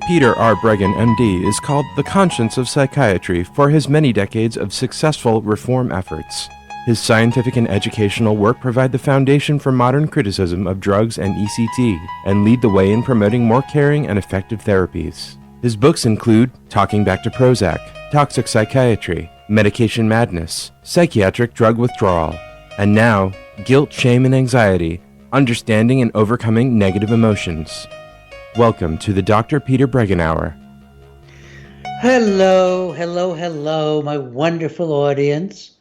Peter R. Breggin, MD, is called the conscience of psychiatry for his many decades of successful reform efforts. His scientific and educational work provide the foundation for modern criticism of drugs and ECT and lead the way in promoting more caring and effective therapies. His books include Talking Back to Prozac, Toxic Psychiatry, Medication Madness, Psychiatric Drug Withdrawal, and now, Guilt, Shame, and Anxiety, Understanding and Overcoming Negative Emotions. Welcome to the Dr. Peter Breggin Hour. Hello, my wonderful audience.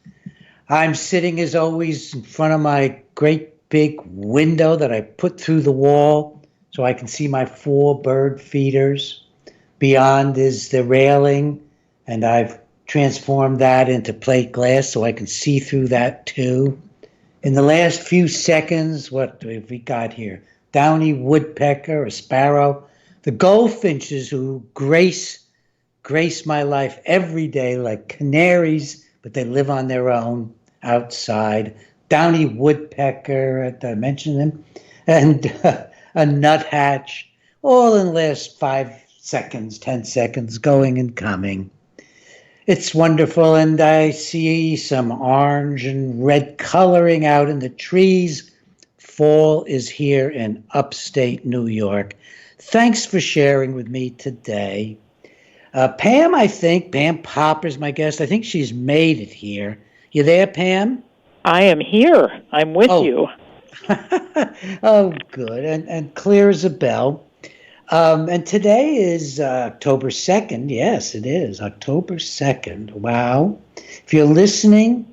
I'm sitting as always in front of my great big window that I put through the wall so I can see my 4 bird feeders. Beyond is the railing, and I've transformed that into plate glass so I can see through that too. In the last few seconds, what have we got here? Downy woodpecker, a sparrow, the goldfinches who grace my life every day like canaries, but they live on their own outside. Downy woodpecker, did I mention them? And a nuthatch, all in the last 5 seconds, 10 seconds, going and coming. It's wonderful, and I see some orange and red coloring out in the trees. Fall is here in upstate New York. Thanks for sharing with me today. Pam Popper is my guest. I think she's made it here. You there, Pam? I am here. I'm with you. Oh, good. And clear as a bell. And today is October 2nd. Yes, it is October 2nd. Wow. If you're listening,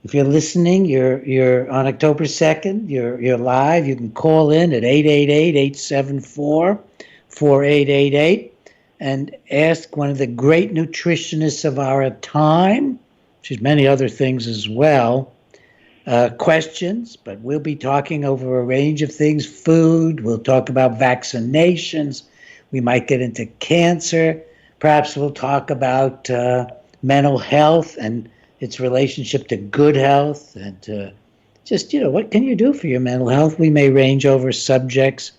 you're on October 2nd. You're live. You can call in at 888-874-4888 and ask one of the great nutritionists of our time. She's many other things as well. Questions, but we'll be talking over a range of things. Food, we'll talk about vaccinations. We might get into cancer. Perhaps we'll talk about mental health and its relationship to good health and just, what can you do for your mental health? We may range over subjects.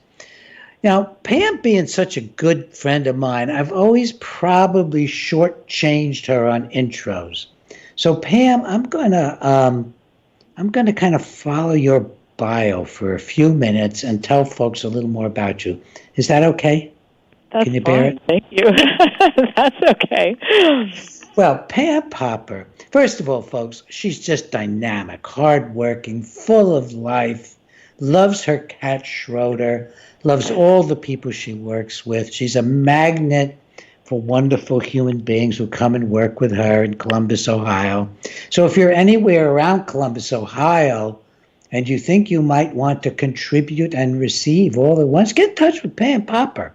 Now, Pam being such a good friend of mine, I've always probably shortchanged her on intros. So, Pam, I'm going to kind of follow your bio for a few minutes and tell folks a little more about you. Is that okay? That's Can you bear fine. it? Thank you. That's okay. Well, Pam Popper, first of all, folks, she's just dynamic, hardworking, full of life, loves her cat Schroeder, loves all the people she works with. She's a magnet for wonderful human beings who come and work with her in Columbus, Ohio. So if you're anywhere around Columbus, Ohio, and you think you might want to contribute and receive all at once, get in touch with Pam Popper.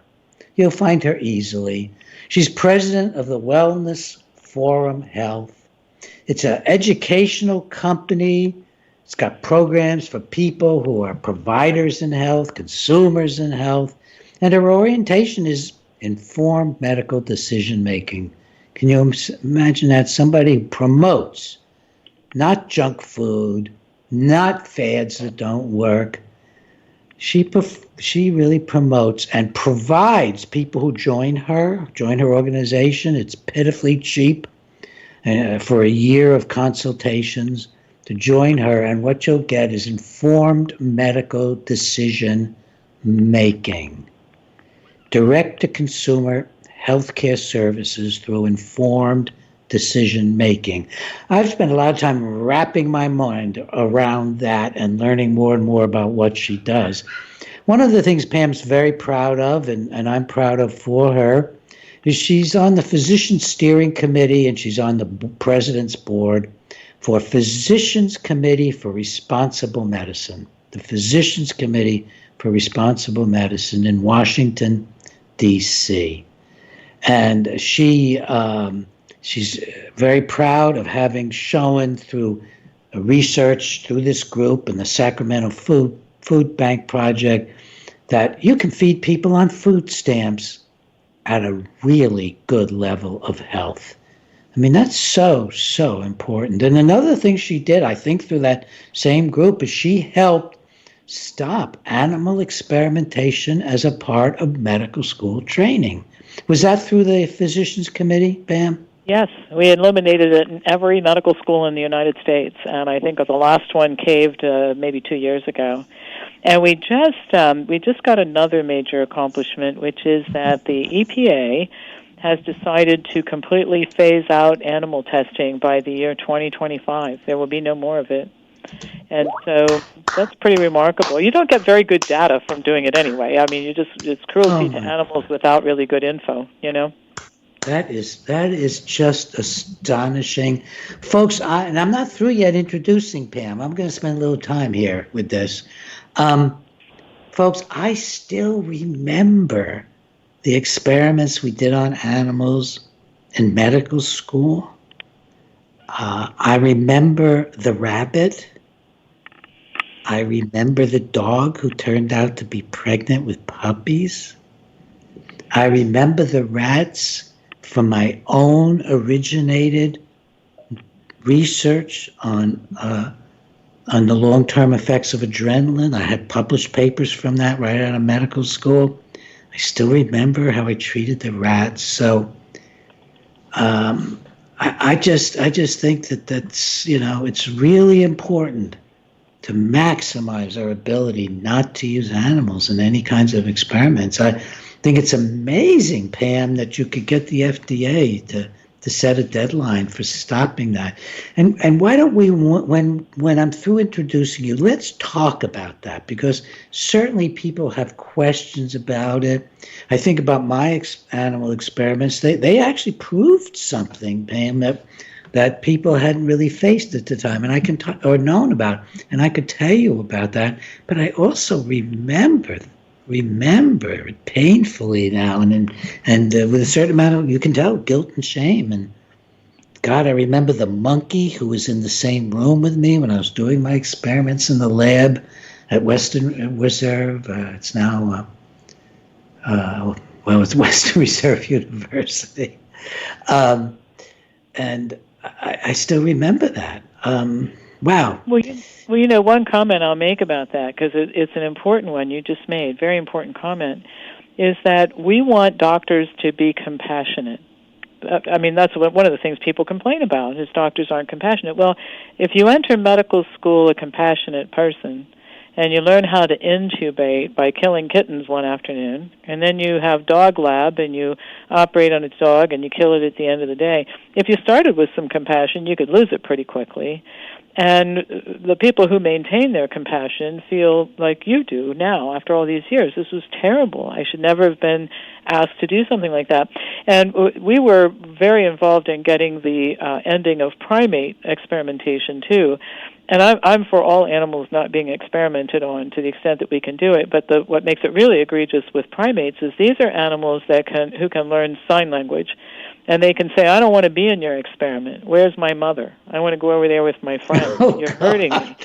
You'll find her easily. She's president of the Wellness Forum Health. It's an educational company. It's got programs for people who are providers in health, consumers in health, and her orientation is informed medical decision-making. Can you imagine that? Somebody who promotes not junk food, not fads that don't work. She really promotes and provides people who join her organization. It's pitifully cheap for a year of consultations to join her. And what you'll get is informed medical decision-making. Direct-to-consumer healthcare services through informed decision-making. I've spent a lot of time wrapping my mind around that and learning more and more about what she does. One of the things Pam's very proud of, and I'm proud of for her, is she's on the Physician Steering Committee and she's on the President's Board for Physicians Committee for Responsible Medicine, the Physicians Committee for Responsible Medicine in Washington, D.C. And she's very proud of having shown through research through this group and the Sacramento Food Bank Project that you can feed people on food stamps at a really good level of health. I mean, that's so important. And another thing she did, I think, through that same group is she helped stop animal experimentation as a part of medical school training. Was that through the Physicians Committee, Pam? Yes, we eliminated it in every medical school in the United States, and I think the last one caved maybe 2 years ago. And we just got another major accomplishment, which is that the EPA has decided to completely phase out animal testing by the year 2025. There will be no more of it. And so that's pretty remarkable. You don't get very good data from doing it anyway. I mean, it's cruelty to animals without really good info, you know? That is just astonishing. Folks, and I'm not through yet introducing Pam. I'm going to spend a little time here with this. Folks, I still remember the experiments we did on animals in medical school. I remember the rabbit. I remember the dog who turned out to be pregnant with puppies. I remember the rats from my own originated research on the long-term effects of adrenaline. I had published papers from that right out of medical school. I still remember how I treated the rats. So I just think that's, it's really important to maximize our ability not to use animals in any kinds of experiments. I think it's amazing, Pam, that you could get the FDA to set a deadline for stopping that. And why don't we, when I'm through introducing you, let's talk about that, because certainly people have questions about it. I think about my animal experiments. They actually proved something, Pam, that people hadn't really faced at the time, and I can or known about, and I could tell you about that. But I also remember it painfully now, and with a certain amount of, you can tell, guilt and shame. And God, I remember the monkey who was in the same room with me when I was doing my experiments in the lab at Western Reserve. It's now, it's Western Reserve University, and I still remember that. Wow. Well, one comment I'll make about that, because it's an important one you just made, very important comment, is that we want doctors to be compassionate. I mean, that's one of the things people complain about, is doctors aren't compassionate. Well, if you enter medical school a compassionate person, and you learn how to intubate by killing kittens one afternoon, and then you have dog lab and you operate on its dog and you kill it at the end of the day. If you started with some compassion, you could lose it pretty quickly. And the people who maintain their compassion feel like you do now after all these years. This was terrible. I should never have been asked to do something like that. And we were very involved in getting the ending of primate experimentation, too. And I'm for all animals not being experimented on to the extent that we can do it. But what makes it really egregious with primates is these are animals who can learn sign language. And they can say, I don't want to be in your experiment. Where's my mother? I want to go over there with my friends. You're hurting me.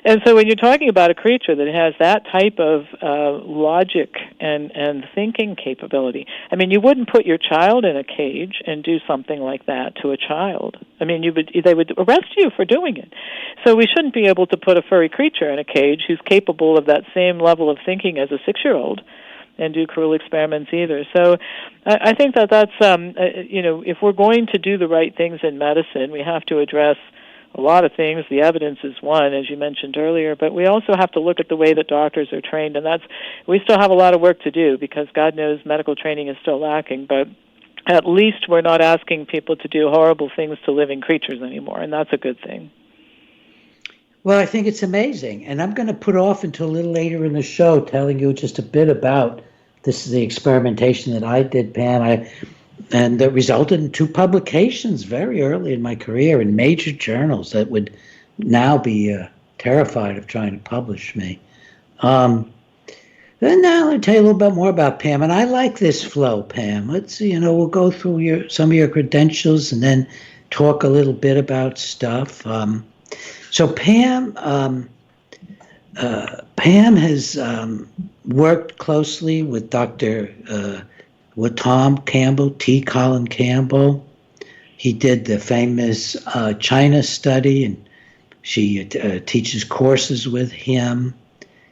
And so when you're talking about a creature that has that type of logic and thinking capability, I mean, you wouldn't put your child in a cage and do something like that to a child. I mean, they would arrest you for doing it. So we shouldn't be able to put a furry creature in a cage who's capable of that same level of thinking as a 6-year-old. And do cruel experiments either. So I think that's, if we're going to do the right things in medicine, we have to address a lot of things. The evidence is one, as you mentioned earlier, but we also have to look at the way that doctors are trained, and we still have a lot of work to do, because God knows medical training is still lacking, but at least we're not asking people to do horrible things to living creatures anymore, and that's a good thing. Well, I think it's amazing, and I'm going to put off until a little later in the show telling you just a bit about this is the experimentation that I did, Pam, and that resulted in 2 publications very early in my career in major journals that would now be terrified of trying to publish me. Then now I'll tell you a little bit more about Pam, and I like this flow, Pam. Let's we'll go through some of your credentials and then talk a little bit about stuff. So Pam has worked closely with Dr. Tom Campbell, T. Colin Campbell. He did the famous China study, and she teaches courses with him.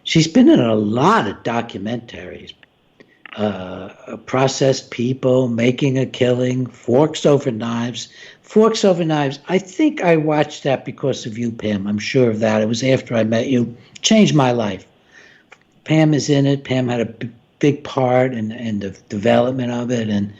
She's been in a lot of documentaries. processed people, making a killing, forks over knives. Forks over knives. I think I watched that because of you, Pam. I'm sure of that. It was after I met you. Changed my life. Pam is in it. Pam had a big part in the development of it. And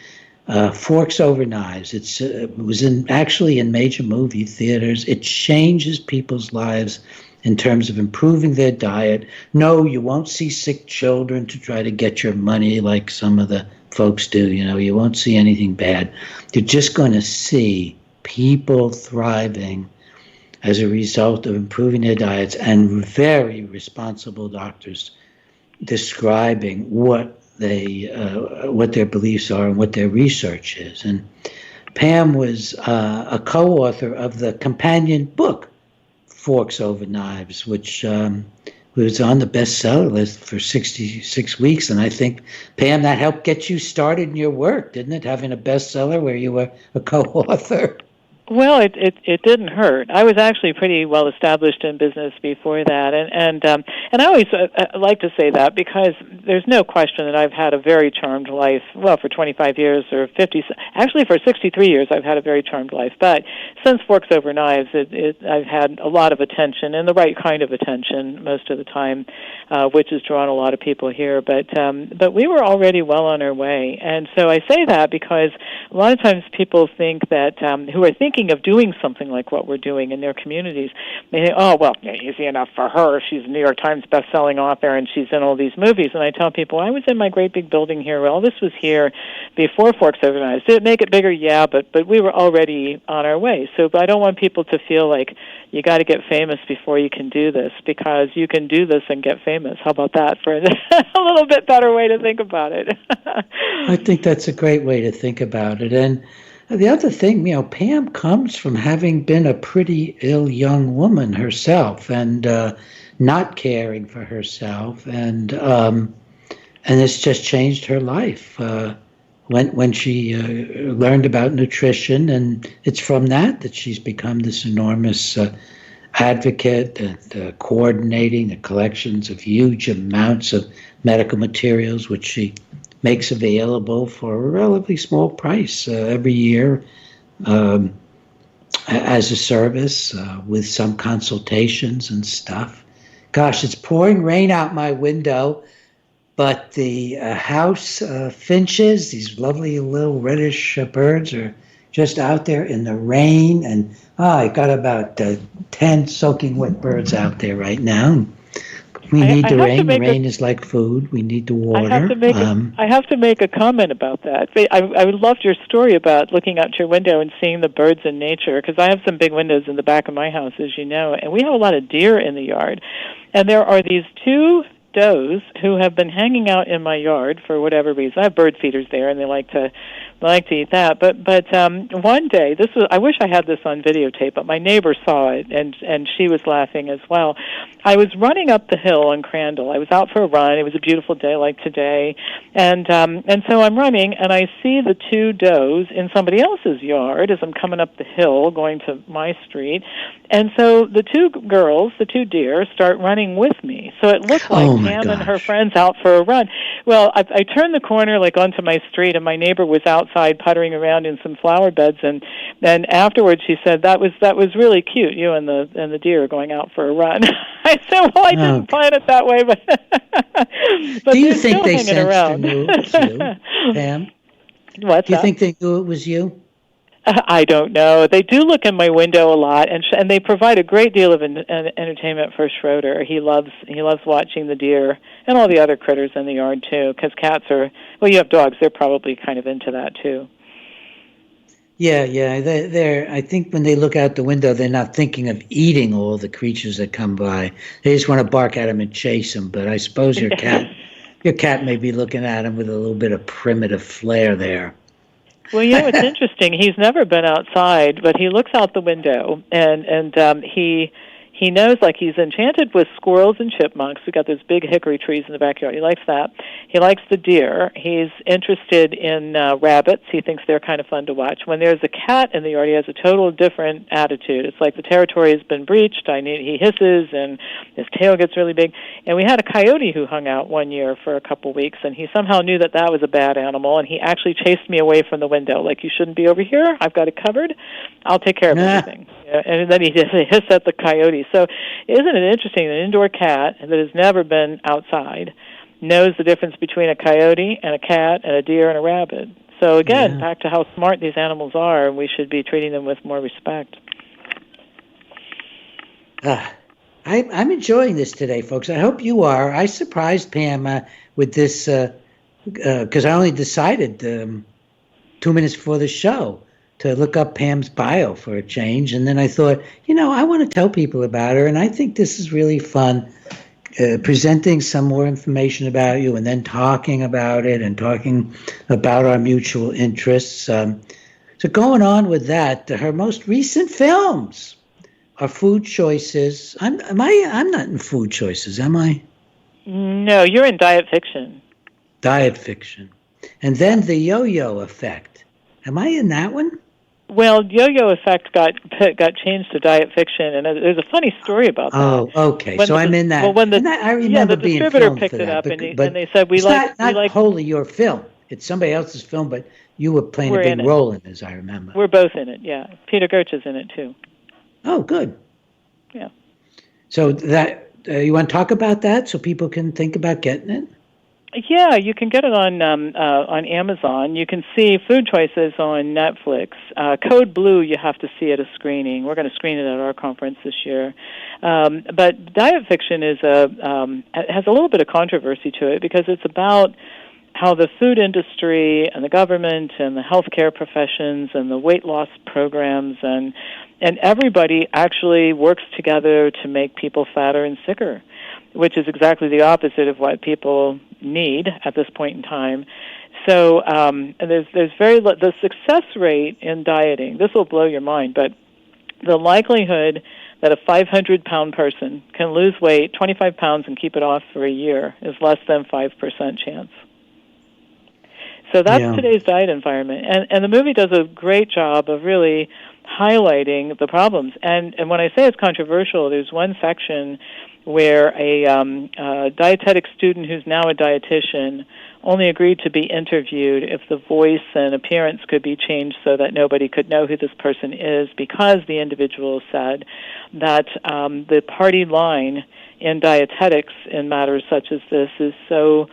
Forks Over Knives. It was actually in major movie theaters. It changes people's lives in terms of improving their diet. No, you won't see sick children to try to get your money like some of the folks do. You won't see anything bad. You're just going to see people thriving as a result of improving their diets, and very responsible doctors describing what their beliefs are and what their research is. And Pam was a co-author of the companion book Forks Over Knives, which was on the bestseller list for 66 weeks. And I think, Pam, that helped get you started in your work, didn't it? Having a bestseller where you were a co-author. Well, it didn't hurt. I was actually pretty well established in business before that, and I always like to say that because there's no question that I've had a very charmed life. Well, for 25 years or 50, actually for 63 years, I've had a very charmed life. But since Forks Over Knives, I've had a lot of attention, and the right kind of attention most of the time, which has drawn a lot of people here. But we were already well on our way, and so I say that because a lot of times people think that who are thinking of doing something like what we're doing in their communities, they think, oh, well, easy enough for her. She's a New York Times best-selling author, and she's in all these movies. And I tell people, I was in my great big building here. Well, this was here before Forks Over Knives. Did it make it bigger? Yeah, but we were already on our way. So I don't want people to feel like you got to get famous before you can do this, because you can do this and get famous. How about that for a little bit better way to think about it? I think that's a great way to think about it. And the other thing, Pam comes from having been a pretty ill young woman herself, and not caring for herself, and it's just changed her life when she learned about nutrition, and it's from that she's become this enormous advocate and coordinating the collections of huge amounts of medical materials, which she makes available for a relatively small price every year as a service with some consultations and stuff. Gosh, it's pouring rain out my window, but the house finches, these lovely little reddish birds, are just out there in the rain. And I got about 10 soaking wet birds out there right now. We need the rain. The rain is like food. We need the water. I have to make a comment about that. I loved your story about looking out your window and seeing the birds in nature, because I have some big windows in the back of my house, as you know, and we have a lot of deer in the yard. And there are these two does who have been hanging out in my yard for whatever reason. I have bird feeders there, and they like to eat that. But one day, I wish I had this on videotape, but my neighbor saw it, and she was laughing as well. I was running up the hill on Crandall. I was out for a run. It was a beautiful day like today, and so I'm running, and I see the two does in somebody else's yard as I'm coming up the hill going to my street. And so the two deer, start running with me. So it looked like Pam and her friends out for a run. Well, I turned the corner onto my street, and my neighbor was outside puttering around in some flower beds. And then afterwards, she said, "That was really cute. You and the deer going out for a run." I said, "Well, I didn't plan it that way, but do you think they sensed and knew it was you, Pam? What's that? Do you think they knew it was you? I don't know. They do look in my window a lot, and they provide a great deal of entertainment for Schroeder. He loves watching the deer and all the other critters in the yard too. Because cats are, well, you have dogs. They're probably kind of into that too. Yeah. They're. I think when they look out the window, they're not thinking of eating all the creatures that come by. They just want to bark at them and chase them. But I suppose your cat may be looking at them with a little bit of primitive flair there. Well, it's interesting. He's never been outside, but he looks out the window, and he He knows, like, he's enchanted with squirrels and chipmunks. We've got those big hickory trees in the backyard. He likes that. He likes the deer. He's interested in rabbits. He thinks they're kind of fun to watch. When there's a cat in the yard, he has a total different attitude. It's like the territory has been breached. He hisses, and his tail gets really big. And we had a coyote who hung out one year for a couple weeks, and he somehow knew that that was a bad animal, and he actually chased me away from the window. Like, you shouldn't be over here. I've got it covered. I'll take care of everything. And then he just hissed at the coyote. So isn't it interesting, an indoor cat that has never been outside knows the difference between a coyote and a cat and a deer and a rabbit. So again, back to how smart these animals are, and we should be treating them with more respect. I'm enjoying this today, folks. I hope you are. I surprised Pam with this because I only decided 2 minutes before the show to look up Pam's bio for a change. And then I thought, I want to tell people about her. And I think this is really fun, presenting some more information about you and then talking about it and talking about our mutual interests. So going on with that, her most recent films are Food Choices. I'm not in Food Choices, am I? No, you're in Diet Fiction. Diet Fiction. And then The Yo-Yo Effect. Am I in that one? Well, Yo-Yo Effect got changed to Diet Fiction, and there's a funny story about that. Oh, okay. So I'm in that. Well, when I remember the being distributor filmed picked for it that, up, but and they said it's not wholly your film. It's somebody else's film, but you were playing a big role in it, as I remember. We're both in it, yeah. Peter Gertz is in it, too. Oh, good. Yeah. So that you want to talk about that so people can think about getting it? Yeah, you can get it on Amazon. You can see Food Choices on Netflix. Code Blue, you have to see at a screening. We're going to screen it at our conference this year. But Diet Fiction has a little bit of controversy to it because it's about how the food industry and the government and the healthcare professions and the weight loss programs and everybody actually works together to make people fatter and sicker, which is exactly the opposite of what people need at this point in time. So there's the success rate in dieting. This will blow your mind, but the likelihood that a 500-pound person can lose weight, 25 pounds, and keep it off for a year is less than 5% chance. So that's today's diet environment. And the movie does a great job of really highlighting the problems. And when I say it's controversial, there's one section where a dietetic student who's now a dietitian only agreed to be interviewed if the voice and appearance could be changed so that nobody could know who this person is, because the individual said that the party line in dietetics in matters such as this is so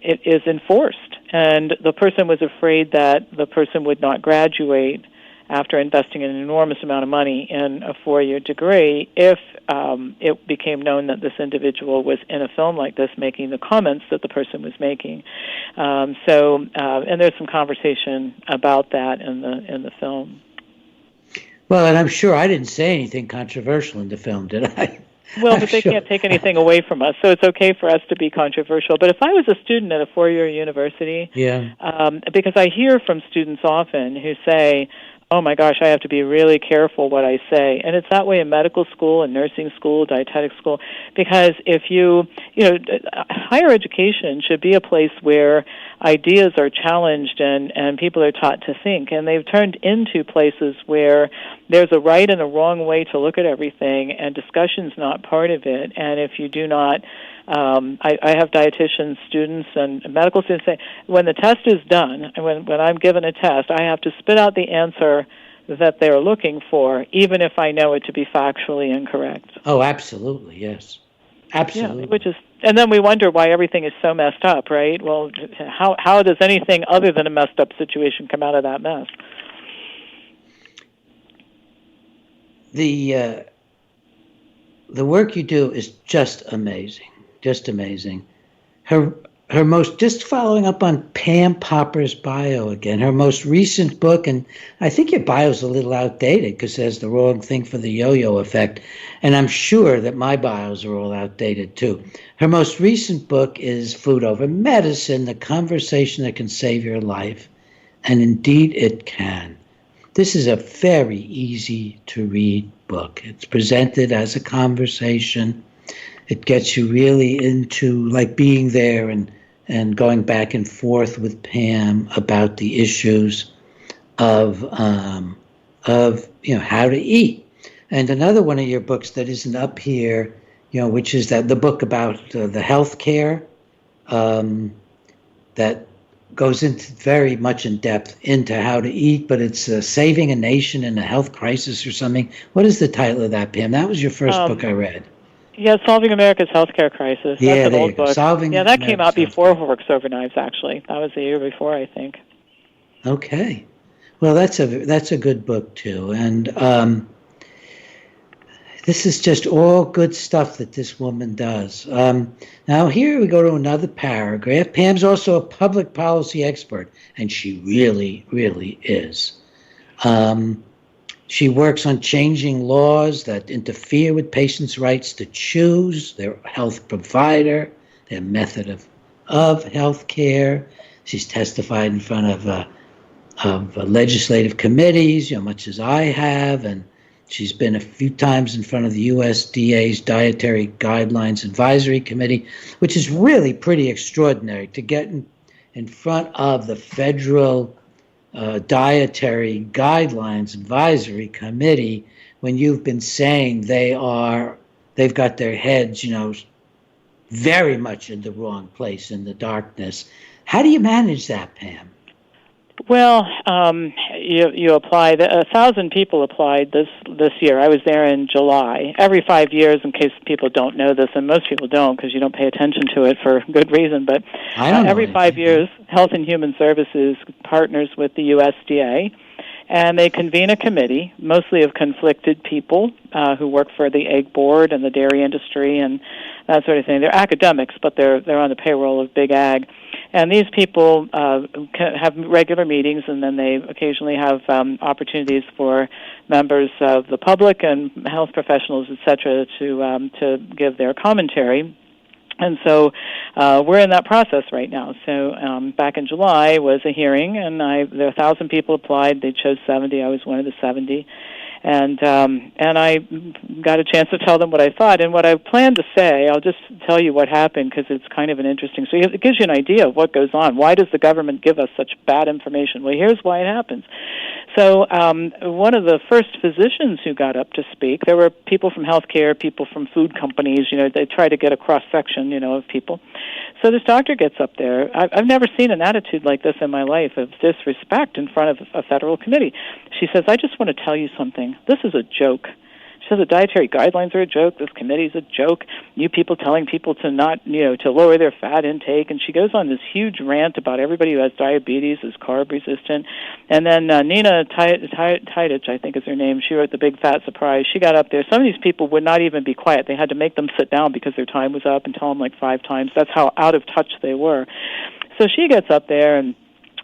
it is enforced. And the person was afraid that the person would not graduate after investing an enormous amount of money in a 4-year degree if it became known that this individual was in a film like this making the comments that the person was making. And there's some conversation about that in the film. Well, and I'm sure I didn't say anything controversial in the film, did I? Well, but they can't take anything away from us, so it's okay for us to be controversial. But if I was a student at a 4-year university, because I hear from students often who say, oh my gosh, I have to be really careful what I say. And it's that way in medical school and nursing school, dietetic school, because if higher education should be a place where ideas are challenged and people are taught to think. And they've turned into places where there's a right and a wrong way to look at everything, and discussion's not part of it. And if you do not, I have dietitian students and medical students say, when the test is done, and when I'm given a test, I have to spit out the answer that they're looking for, even if I know it to be factually incorrect. Oh, absolutely, yes. Absolutely. Yeah, and then we wonder why everything is so messed up, right? Well, how does anything other than a messed up situation come out of that mess? The work you do is just amazing. Just amazing. Her most, just following up on Pam Popper's bio again, her most recent book, and I think your bio's a little outdated because there's the wrong thing for the yo-yo effect, and I'm sure that my bios are all outdated too. Her most recent book is Food Over Medicine, the conversation that can save your life, and indeed it can. This is a very easy to read book. It's presented as a conversation. It gets you really into like being there and going back and forth with Pam about the issues of how to eat. And another one of your books that isn't up here, which is the book about the health care, that goes into very much in depth into how to eat, but it's Saving a Nation in a Health Crisis or something. What is the title of that, Pam? That was your first book I read. Yeah, Solving America's Healthcare Crisis. Yeah, that's an there old you go. book. Solving that came out America's before Healthcare. Forks Over Knives, actually. That was the year before, I think. Okay. Well, that's a good book, too. And this is just all good stuff that this woman does. Now, here we go to another paragraph. Pam's also a public policy expert, and she really, really is. She works on changing laws that interfere with patients' rights to choose their health provider, their method of health care. She's testified in front of legislative committees, much as I have, and she's been a few times in front of the USDA's Dietary Guidelines Advisory Committee, which is really pretty extraordinary to get in front of the federal Dietary Guidelines Advisory Committee when you've been saying they've got their heads, very much in the wrong place, in the darkness. How do you manage that, Pam? Well, you applied. 1,000 people applied this year. I was there in July. Every 5 years, in case people don't know this, and most people don't because you don't pay attention to it for good reason, but every 5 years, Health and Human Services partners with the USDA, and they convene a committee, mostly of conflicted people who work for the egg board and the dairy industry and that sort of thing. They're academics, but they're on the payroll of Big Ag. And these people have regular meetings, and then they occasionally have opportunities for members of the public and health professionals, et cetera, to give their commentary. And so we're in that process right now. So back in July was a hearing, and there 1,000 people applied. They chose 70. I was one of the 70. And I got a chance to tell them what I thought. And what I planned to say, I'll just tell you what happened because it's kind of an interesting. So it gives you an idea of what goes on. Why does the government give us such bad information? Well, here's why it happens. So one of the first physicians who got up to speak, there were people from healthcare, people from food companies. They try to get a cross-section, of people. So this doctor gets up there. I've never seen an attitude like this in my life of disrespect in front of a federal committee. She says, I just want to tell you something. This is a joke. She says the dietary guidelines are a joke. This committee is a joke. You people telling people to not, to lower their fat intake. And she goes on this huge rant about everybody who has diabetes is carb resistant. And then Nina Tidich, I think is her name, she wrote The Big Fat Surprise. She got up there. Some of these people would not even be quiet. They had to make them sit down because their time was up and tell them like 5 times. That's how out of touch they were. So she gets up there and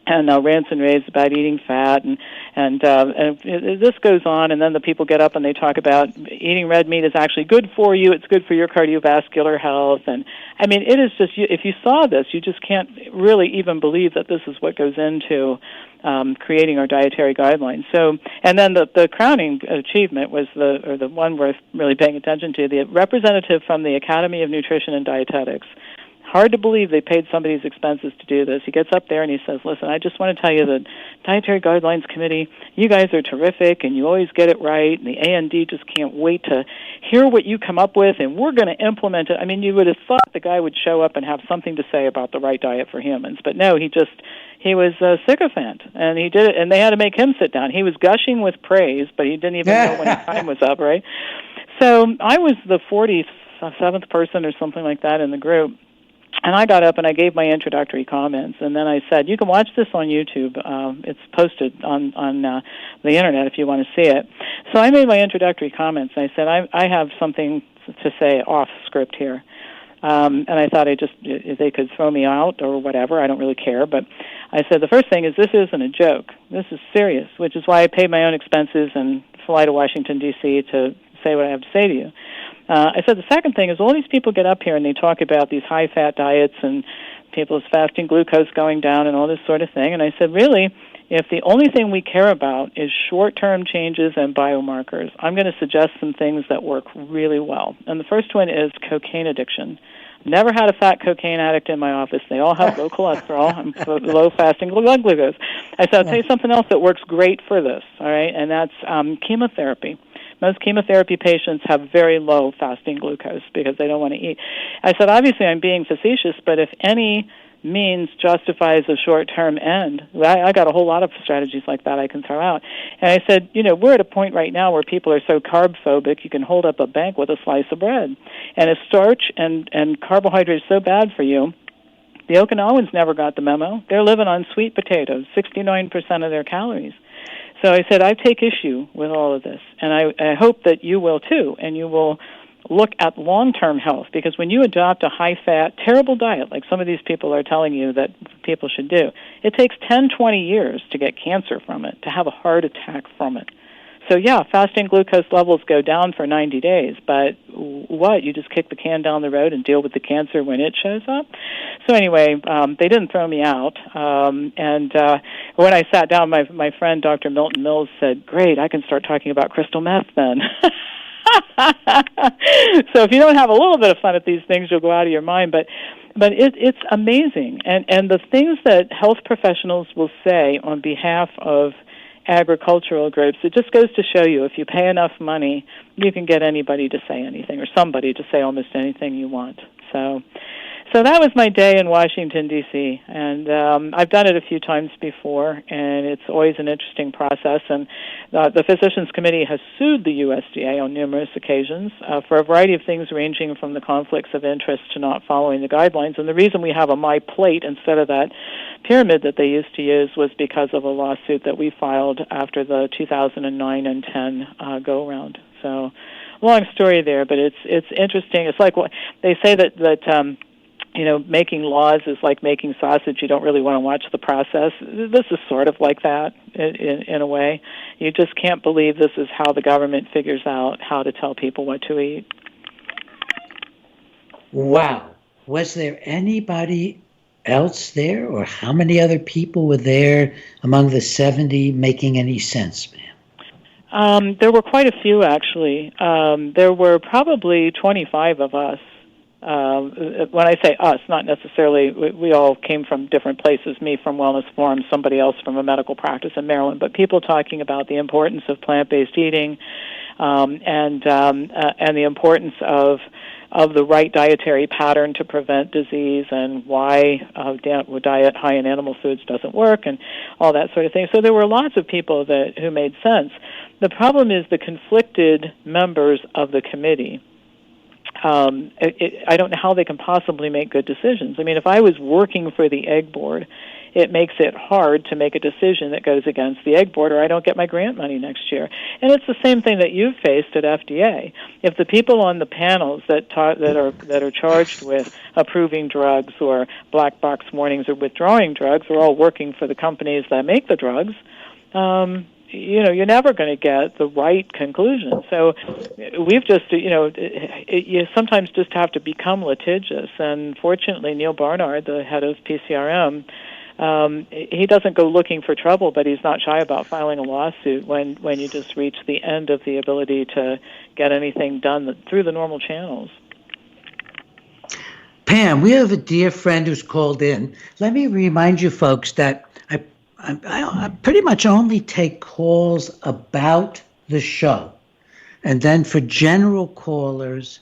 rants and raves about eating fat, and this goes on, and then the people get up and they talk about eating red meat is actually good for you. It's good for your cardiovascular health, and I mean, it is just if you saw this, you just can't really even believe that this is what goes into creating our dietary guidelines. So, and then the crowning achievement was the one worth really paying attention to, the representative from the Academy of Nutrition and Dietetics. Hard to believe they paid somebody's expenses to do this. He gets up there and he says, listen, I just want to tell you the Dietary Guidelines Committee, you guys are terrific and you always get it right, and the A&D just can't wait to hear what you come up with, and we're going to implement it. I mean, you would have thought the guy would show up and have something to say about the right diet for humans, but no, he was a sycophant, and he did it, and they had to make him sit down. He was gushing with praise, but he didn't even know when his time was up, right? So I was the 47th person or something like that in the group. And I got up and I gave my introductory comments, and then I said, you can watch this on YouTube. It's posted on the Internet if you want to see it. So I made my introductory comments, and I said, I have something to say off script here. And I thought they could throw me out or whatever. I don't really care. But I said, the first thing is this isn't a joke. This is serious, which is why I paid my own expenses and fly to Washington, D.C. to say what I have to say to you. I said the second thing is all these people get up here and they talk about these high-fat diets and people's fasting glucose going down and all this sort of thing. And I said, really, if the only thing we care about is short-term changes and biomarkers, I'm going to suggest some things that work really well. And the first one is cocaine addiction. Never had a fat cocaine addict in my office. They all have low cholesterol and low fasting blood glucose. I said, I'll tell you something else that works great for this, all right, and that's chemotherapy. Most chemotherapy patients have very low fasting glucose because they don't want to eat. I said, obviously, I'm being facetious, but if any means justifies a short-term end, I got a whole lot of strategies like that I can throw out. And I said, we're at a point right now where people are so carb-phobic, you can hold up a bank with a slice of bread. And if starch and carbohydrate is so bad for you, the Okinawans never got the memo. They're living on sweet potatoes, 69% of their calories. So I said, I take issue with all of this, and I hope that you will too, and you will look at long-term health, because when you adopt a high-fat, terrible diet, like some of these people are telling you that people should do, it takes 10, 20 years to get cancer from it, to have a heart attack from it. So, yeah, fasting glucose levels go down for 90 days, but what? You just kick the can down the road and deal with the cancer when it shows up? So anyway, they didn't throw me out. And when I sat down, my friend Dr. Milton Mills said, great, I can start talking about crystal meth then. So if you don't have a little bit of fun at these things, you'll go out of your mind. But it's amazing. And the things that health professionals will say on behalf of agricultural groups, it just goes to show you, if you pay enough money, you can get anybody to say anything, or somebody to say almost anything you want. So that was my day in Washington, D.C., and I've done it a few times before, and it's always an interesting process. And the Physicians Committee has sued the USDA on numerous occasions for a variety of things, ranging from the conflicts of interest to not following the guidelines. And the reason we have a My Plate instead of that pyramid that they used to use was because of a lawsuit that we filed after the 2009 and 10 go-around. So, long story there, but it's interesting. It's like what they say that making laws is like making sausage. You don't really want to watch the process. This is sort of like that in a way. You just can't believe this is how the government figures out how to tell people what to eat. Wow. Was there anybody else there, or how many other people were there among the 70 making any sense, ma'am? There were quite a few, actually. There were probably 25 of us. When I say us, not necessarily, we all came from different places, me from Wellness Forum, somebody else from a medical practice in Maryland, but people talking about the importance of plant-based eating and the importance of the right dietary pattern to prevent disease, and why a diet high in animal foods doesn't work, and all that sort of thing. So there were lots of people who made sense. The problem is the conflicted members of the committee. I don't know how they can possibly make good decisions. I mean, if I was working for the Egg Board, it makes it hard to make a decision that goes against the Egg Board, or I don't get my grant money next year. And it's the same thing that you've faced at FDA. If the people on the panels that are charged with approving drugs or black box warnings or withdrawing drugs are all working for the companies that make the drugs, you're never going to get the right conclusion. So we've just, you sometimes just have to become litigious. And fortunately, Neil Barnard, the head of PCRM, he doesn't go looking for trouble, but he's not shy about filing a lawsuit when you just reach the end of the ability to get anything done through the normal channels. Pam, we have a dear friend who's called in. Let me remind you folks that I pretty much only take calls about the show. And then for general callers,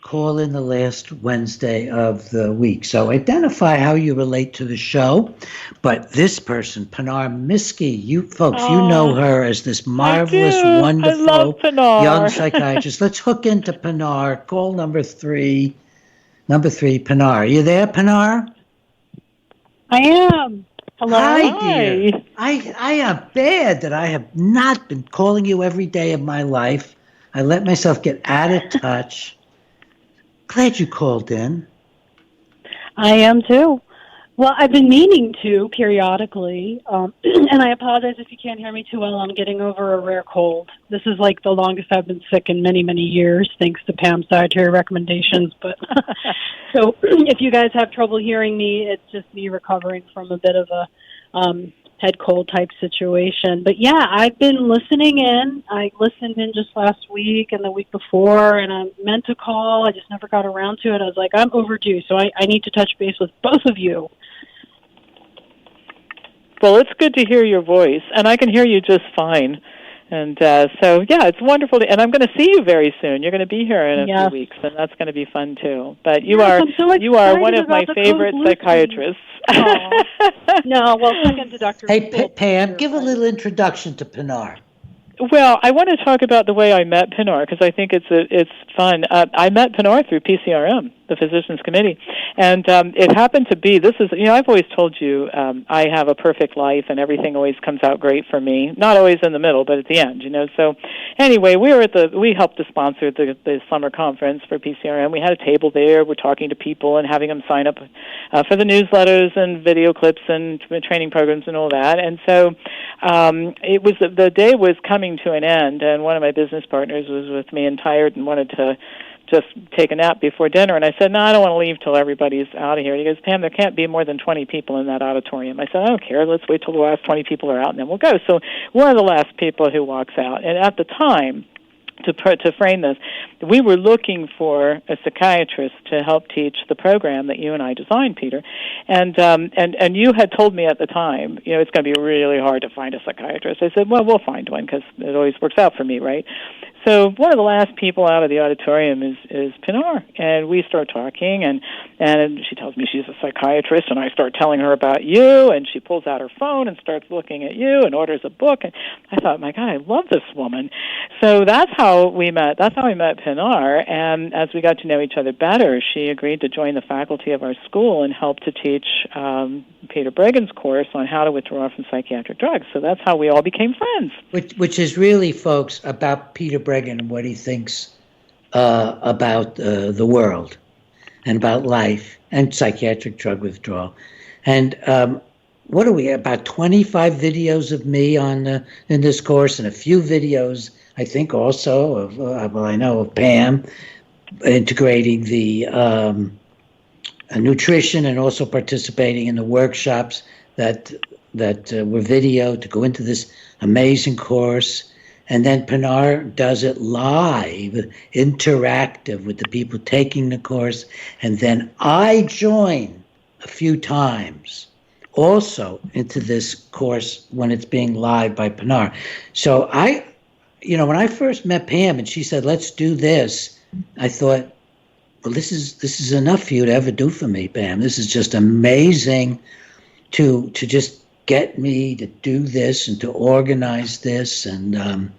call in the last Wednesday of the week. So identify how you relate to the show. But this person, Pinar Miski, you folks, you know her as this marvelous, wonderful young psychiatrist. Let's hook into Pinar. Call number three, Pinar. Are you there, Pinar? I am. Hello. Hi, dear. I am bad that I have not been calling you every day of my life. I let myself get out of touch. Glad you called in. I am too. Well, I've been meaning to periodically, and I apologize if you can't hear me too well. I'm getting over a rare cold. This is like the longest I've been sick in many, many years, thanks to Pam's dietary recommendations. But so if you guys have trouble hearing me, it's just me recovering from a bit of a head cold type situation. But yeah, I've been listening in. I listened in just last week and the week before, and I meant to call. I just never got around to it. I was like, I'm overdue, so I need to touch base with both of you. Well, it's good to hear your voice, and I can hear you just fine. And so, yeah, it's wonderful. And I'm going to see you very soon. You're going to be here in a few weeks, and that's going to be fun, too. But you are one of my favorite psychiatrists. No, well, second to Dr. Hey, Pam, give a little introduction to Pinar. Well, I want to talk about the way I met Pinar, because I think it's fun. I met Pinar through PCRM, the Physicians Committee, and it happened to be, I've always told you I have a perfect life and everything always comes out great for me. Not always in the middle, but at the end, So anyway, we helped to sponsor the summer conference for PCRM. We had a table there. We're talking to people and having them sign up for the newsletters and video clips and training programs and all that. And so the day was coming to an end, and one of my business partners was with me and tired and wanted to just take a nap before dinner. And I said, no, I don't want to leave till everybody's out of here. And he goes, Pam, there can't be more than 20 people in that auditorium. I said, I don't care. Let's wait till the last 20 people are out, and then we'll go. So one of the last people who walks out. And at the time, to frame this, we were looking for a psychiatrist to help teach the program that you and I designed, Peter. And you had told me at the time, it's going to be really hard to find a psychiatrist. I said, well, we'll find one because it always works out for me, right? So one of the last people out of the auditorium is Pinar, and we start talking, and she tells me she's a psychiatrist, and I start telling her about you, and she pulls out her phone and starts looking at you and orders a book, and I thought, my God, I love this woman. So that's how we met. That's how we met Pinar, and as we got to know each other better, she agreed to join the faculty of our school and help to teach Peter Breggin's course on how to withdraw from psychiatric drugs. So that's how we all became friends. Which is really, folks, about Peter Breggin and what he thinks about the world and about life and psychiatric drug withdrawal. And what are we, about 25 videos of me in this course, and a few videos, I think, also of Pam, integrating the nutrition and also participating in the workshops that were video to go into this amazing course. And then Pinar does it live, interactive with the people taking the course. And then I join a few times also into this course when it's being live by Pinar. So when I first met Pam and she said, let's do this, I thought, well, this is enough for you to ever do for me, Pam. This is just amazing to just get me to do this and to organize this. And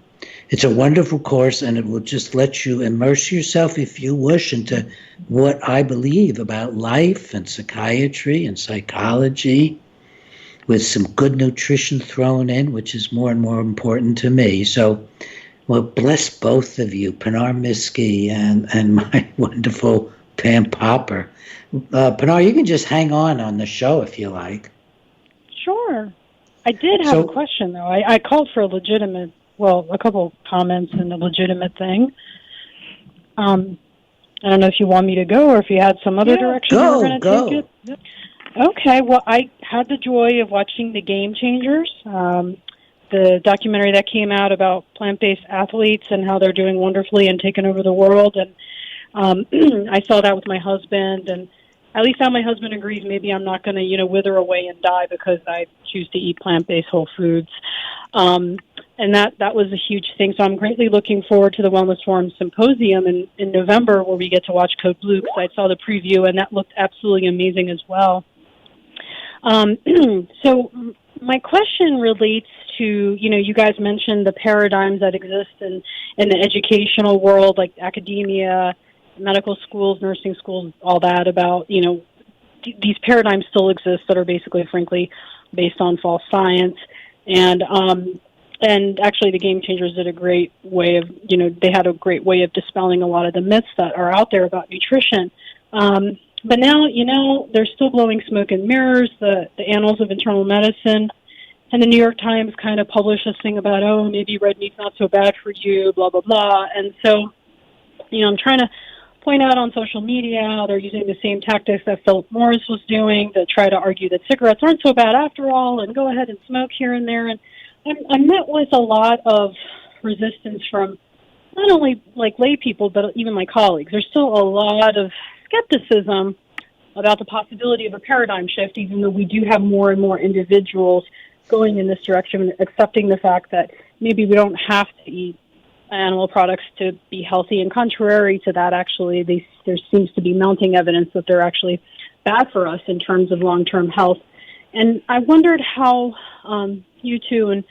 it's a wonderful course, and it will just let you immerse yourself, if you wish, into what I believe about life and psychiatry and psychology, with some good nutrition thrown in, which is more and more important to me. So, well, bless both of you, Pinar Miski and my wonderful Pam Popper. Pinar, you can just hang on the show if you like. Sure. I did have a question, though. I called for a couple comments and a legitimate thing. I don't know if you want me to go or if you had some other direction you were going to take it. Yep. Okay, well, I had the joy of watching The Game Changers, the documentary that came out about plant-based athletes and how they're doing wonderfully and taking over the world. And I saw that with my husband, and at least now my husband agrees maybe I'm not going to, wither away and die because I choose to eat plant-based whole foods. And that was a huge thing. So I'm greatly looking forward to the Wellness Forum Symposium in November, where we get to watch Code Blue, because I saw the preview, and that looked absolutely amazing as well. So my question relates to, you guys mentioned the paradigms that exist in the educational world, like academia, medical schools, nursing schools, all that, about, these paradigms still exist that are basically, frankly, based on false science. And actually, the Game Changers did a great way of, they had a great way of dispelling a lot of the myths that are out there about nutrition. But now, they're still blowing smoke and mirrors. The Annals of Internal Medicine and the New York Times kind of published this thing about, maybe red meat's not so bad for you, blah, blah, blah. And so, I'm trying to point out on social media how they're using the same tactics that Philip Morris was doing to try to argue that cigarettes aren't so bad after all, and go ahead and smoke here and there. And I'm met with a lot of resistance from not only like lay people, but even my colleagues. There's still a lot of skepticism about the possibility of a paradigm shift, even though we do have more and more individuals going in this direction, accepting the fact that maybe we don't have to eat animal products to be healthy. And contrary to that, actually, there seems to be mounting evidence that they're actually bad for us in terms of long-term health. And I wondered how you two, and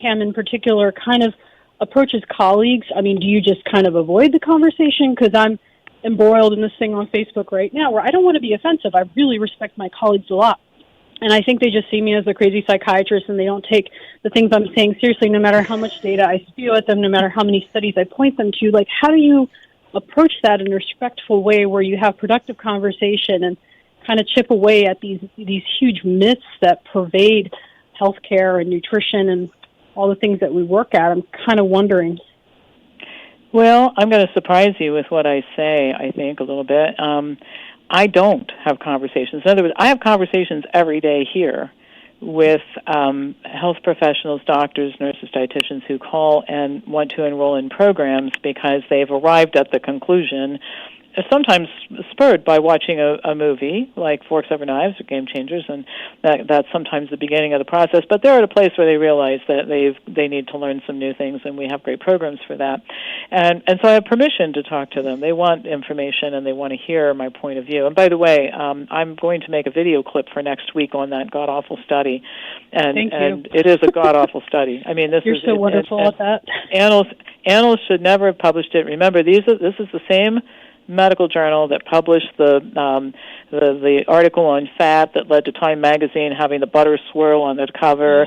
Pam in particular, kind of approaches colleagues. I mean, do you just kind of avoid the conversation? Because I'm embroiled in this thing on Facebook right now where I don't want to be offensive. I really respect my colleagues a lot. And I think they just see me as a crazy psychiatrist, and they don't take the things I'm saying seriously, no matter how much data I spew at them, no matter how many studies I point them to. Like, how do you approach that in a respectful way where you have productive conversation and kind of chip away at these huge myths that pervade healthcare and nutrition and all the things that we work at? I'm kind of wondering. Well, I'm going to surprise you with what I say, I think, a little bit. I don't have conversations. In other words, I have conversations every day here with health professionals, doctors, nurses, dietitians who call and want to enroll in programs because they've arrived at the conclusion, sometimes spurred by watching a movie like Forks Over Knives or Game Changers, and that's sometimes the beginning of the process. But they're at a place where they realize that they need to learn some new things, and we have great programs for that. And so I have permission to talk to them. They want information, and they want to hear my point of view. And by the way, I'm going to make a video clip for next week on that god-awful study. Thank you. And it is a god-awful study. I mean, You're so wonderful at that. Annals should never have published it. Remember, this is the same medical journal that published the article on fat that led to Time magazine having the butter swirl on the cover.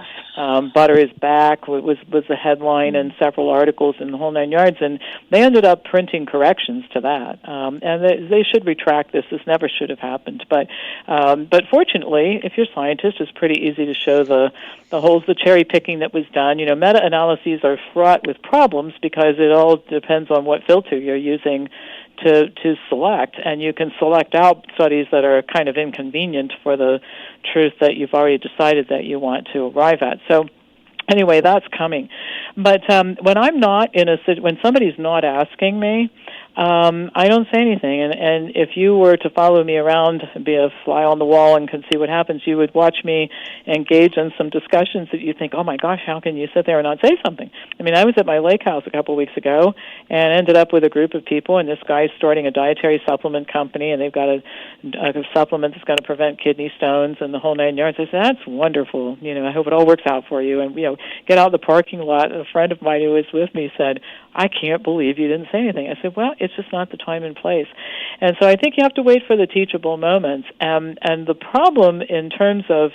Butter is back was the headline, and several articles in the whole 9 yards. And they ended up printing corrections to that. And they should retract this. This never should have happened. But fortunately, if you're a scientist, it's pretty easy to show the holes, the cherry picking that was done. You know, meta-analyses are fraught with problems because it all depends on what filter you're using to select, and you can select out studies that are kind of inconvenient for the truth that you've already decided that you want to arrive at. So anyway, that's coming. But when I'm not when somebody's not asking me, I don't say anything. And if you were to follow me around and be a fly on the wall and can see what happens, you would watch me engage in some discussions that you think, oh my gosh, how can you sit there and not say something? I mean, I was at my lake house a couple of weeks ago and ended up with a group of people, and this guy's starting a dietary supplement company, and they've got a supplement that's going to prevent kidney stones and the whole 9 yards. I said, that's wonderful. You know, I hope it all works out for you. And, you know, get out of the parking lot. A friend of mine who was with me said, I can't believe you didn't say anything. I said, well, it's just not the time and place. And so I think you have to wait for the teachable moments. And the problem in terms of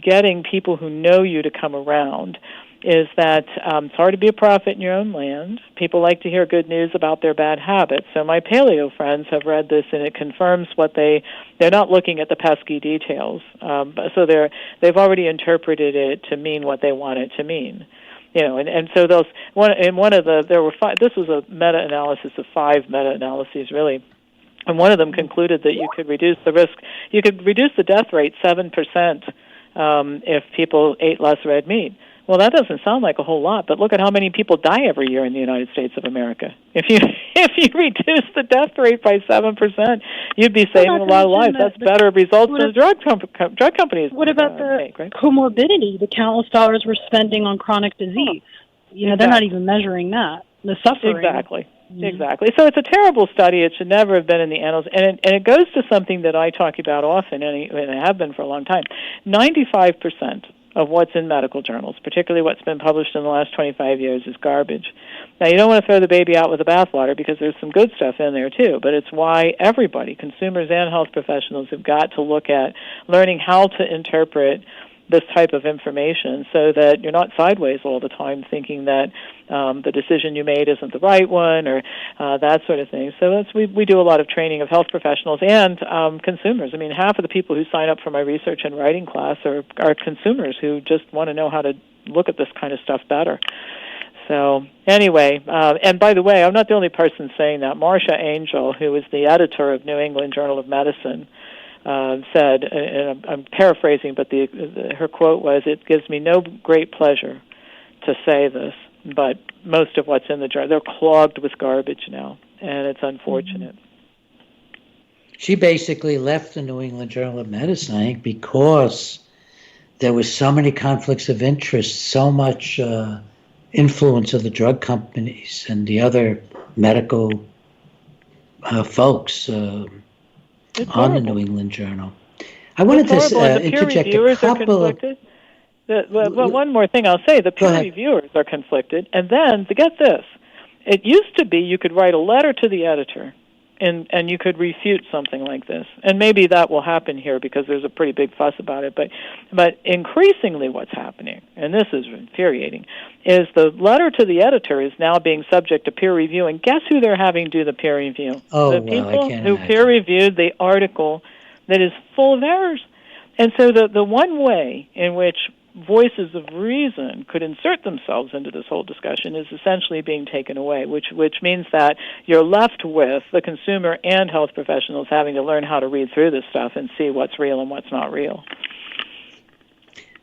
getting people who know you to come around is that it's hard to be a prophet in your own land. People like to hear good news about their bad habits. So my paleo friends have read this, and it confirms what they're not looking at the pesky details. So they've already interpreted it to mean what they want it to mean. You know, and so there were five. This was a meta-analysis of 5 meta-analyses, really, and one of them concluded that you could reduce the death rate 7% if people ate less red meat. Well, that doesn't sound like a whole lot, but look at how many people die every year in the United States of America. If you reduce the death rate by 7%, you'd be saving a lot of lives. That's better results than the drug companies. What about the comorbidity, the countless dollars we're spending on chronic disease? You know, they're not even measuring that, the suffering. Exactly. Exactly. So it's a terrible study. It should never have been in the annals. And it goes to something that I talk about often, and I have been for a long time. 95% of what's in medical journals, particularly what's been published in the last 25 years, is garbage. Now, you don't want to throw the baby out with the bathwater because there's some good stuff in there, too, but it's why everybody, consumers and health professionals, have got to look at learning how to interpret this type of information so that you're not sideways all the time thinking that the decision you made isn't the right one or that sort of thing. So we do a lot of training of health professionals and consumers. I mean, half of the people who sign up for my research and writing class are consumers who just want to know how to look at this kind of stuff better. So anyway, and by the way, I'm not the only person saying that. Marcia Angel, who is the editor of New England Journal of Medicine, said, and I'm paraphrasing, but her quote was, "It gives me no great pleasure to say this, but most of what's in the journal, they're clogged with garbage now, and it's unfortunate." She basically left the New England Journal of Medicine, I think, because there was so many conflicts of interest, so much influence of the drug companies and the other medical folks on the New England Journal. I wanted to interject a couple of... Well, one more thing I'll say. The peer reviewers are conflicted. And then, get this, it used to be you could write a letter to the editor and you could refute something like this. And maybe that will happen here because there's a pretty big fuss about it. But increasingly what's happening, and this is infuriating, is the letter to the editor is now being subject to peer review. And guess who they're having do the peer review? The people who peer reviewed the article that is full of errors. And so the one way in which voices of reason could insert themselves into this whole discussion is essentially being taken away, which means that you're left with the consumer and health professionals having to learn how to read through this stuff and see what's real and what's not real.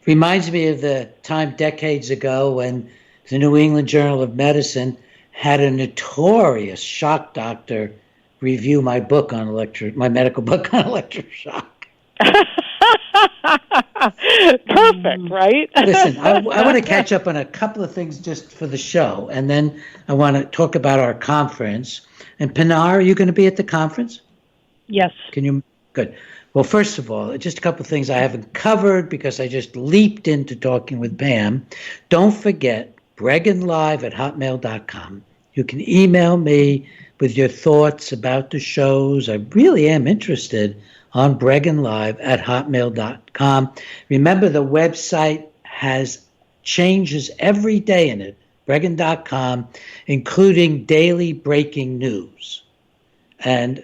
Reminds me of the time decades ago when the New England Journal of Medicine had a notorious shock doctor review my book on my medical book on electroshock. Perfect, right? Listen, I want to catch up on a couple of things just for the show, and then I want to talk about our conference. And Pinar, are you going to be at the conference? Yes. Can you? Good. Well, first of all, just a couple of things I haven't covered because I just leaped into talking with Pam. Don't forget, bregginlive@hotmail.com. You can email me with your thoughts about the shows. I really am interested on bregginlive@hotmail.com. Remember, the website has changes every day in it, breggin.com, including daily breaking news. And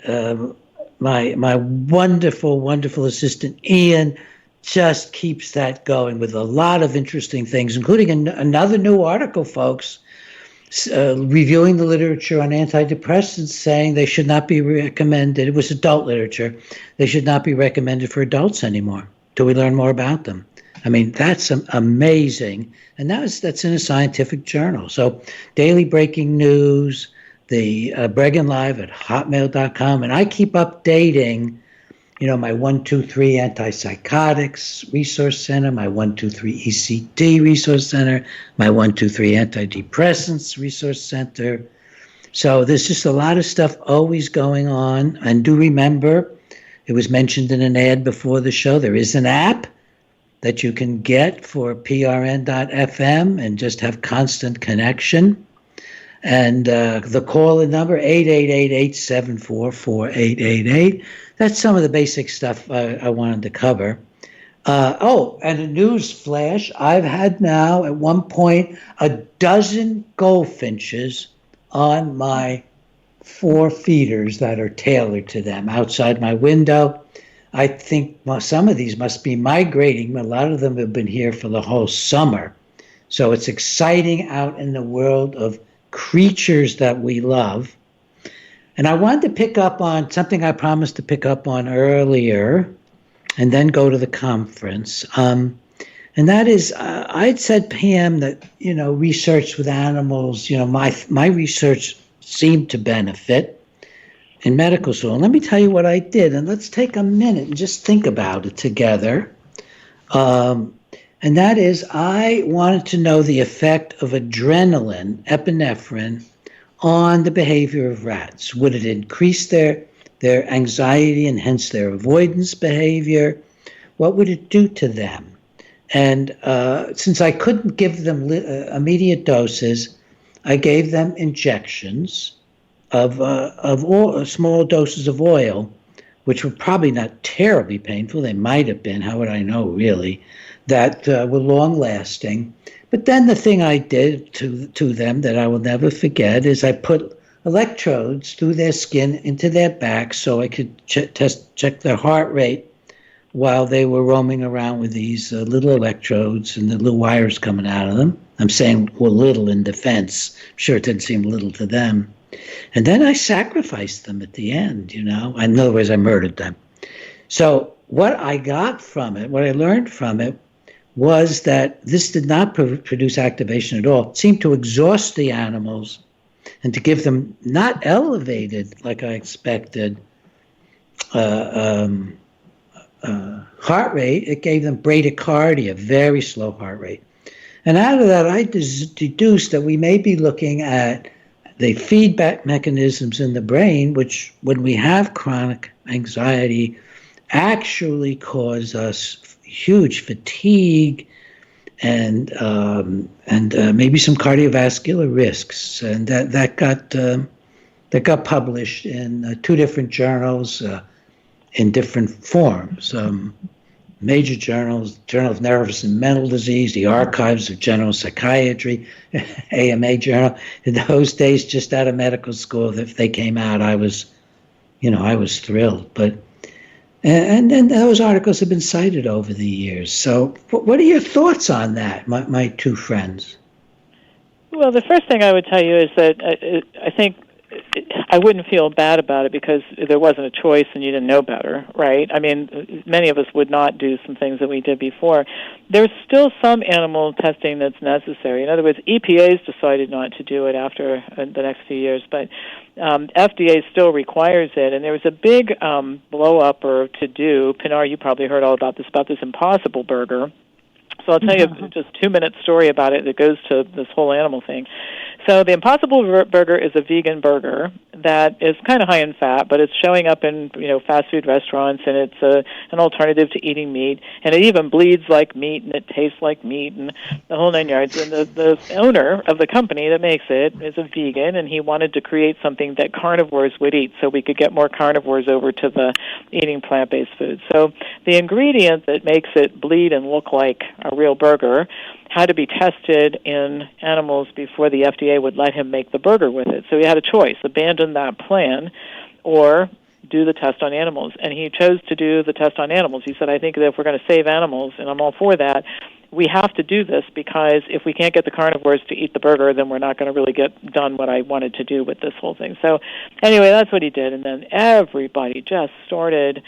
my wonderful, wonderful assistant, Ian, just keeps that going with a lot of interesting things, including another new article, folks, reviewing the literature on antidepressants, saying they should not be recommended. It was adult literature. They should not be recommended for adults anymore till we learn more about them. I mean, that's amazing. And that's in a scientific journal. So daily breaking news, the Breggin Live at hotmail.com. And I keep updating, my 123 Antipsychotics Resource Center, my 123 ECD Resource Center, my 123 Antidepressants Resource Center. So there's just a lot of stuff always going on. And do remember, it was mentioned in an ad before the show, there is an app that you can get for prn.fm and just have constant connection. And the call-in number, 888-874-4888. That's some of the basic stuff I wanted to cover. And a news flash. I've had now, at one point, a dozen goldfinches on my 4 feeders that are tailored to them outside my window. I think some of these must be migrating. A lot of them have been here for the whole summer. So it's exciting out in the world of creatures that we love. And I wanted to pick up on something I promised to pick up on earlier and then go to the conference. And that is, I'd said, Pam, that, research with animals, my research seemed to benefit in medical school. And let me tell you what I did. And let's take a minute and just think about it together. And that is, I wanted to know the effect of adrenaline, epinephrine, on the behavior of rats. Would it increase their anxiety and hence their avoidance behavior? What would it do to them? And since I couldn't give them immediate doses, I gave them injections of small doses of oil, which were probably not terribly painful. They might have been, how would I know, really, that were long-lasting. But then the thing I did to them that I will never forget is I put electrodes through their skin into their back so I could check their heart rate while they were roaming around with these little electrodes and the little wires coming out of them. I'm saying, well, little in defense. I'm sure it didn't seem little to them. And then I sacrificed them at the end, In other words, I murdered them. So what I got from it, what I learned from it, was that this did not produce activation at all. It seemed to exhaust the animals and to give them not elevated, like I expected, heart rate. It gave them bradycardia, very slow heart rate. And out of that, I deduced that we may be looking at the feedback mechanisms in the brain, which, when we have chronic anxiety, actually cause us huge fatigue and maybe some cardiovascular risks. And that got published in 2 different journals in different forms. Major journals, Journal of Nervous and Mental Disease, the Archives of General Psychiatry, AMA Journal. In those days, just out of medical school, if they came out, I was thrilled. But and then those articles have been cited over the years. So what are your thoughts on that, my 2 friends? Well, the first thing I would tell you is that I think I wouldn't feel bad about it because there wasn't a choice and you didn't know better, right? I mean, many of us would not do some things that we did before. There's still some animal testing that's necessary. In other words, EPA's decided not to do it after the next few years, but FDA still requires it. And there was a big blow-up or to-do. Pinar, you probably heard all about this Impossible Burger. So I'll tell you just a 2-minute story about it that goes to this whole animal thing. So the Impossible Burger is a vegan burger that is kind of high in fat, but it's showing up in fast food restaurants, and it's an alternative to eating meat, and it even bleeds like meat, and it tastes like meat, and the whole 9 yards. And the owner of the company that makes it is a vegan, and he wanted to create something that carnivores would eat, so we could get more carnivores over to the eating plant-based foods. So the ingredient that makes it bleed and look like a real burger had to be tested in animals before the FDA would let him make the burger with it. So he had a choice: abandon that plan or do the test on animals. And he chose to do the test on animals. He said, I think that if we're going to save animals, and I'm all for that, we have to do this, because if we can't get the carnivores to eat the burger, then we're not going to really get done what I wanted to do with this whole thing. So anyway, that's what he did. And then everybody just started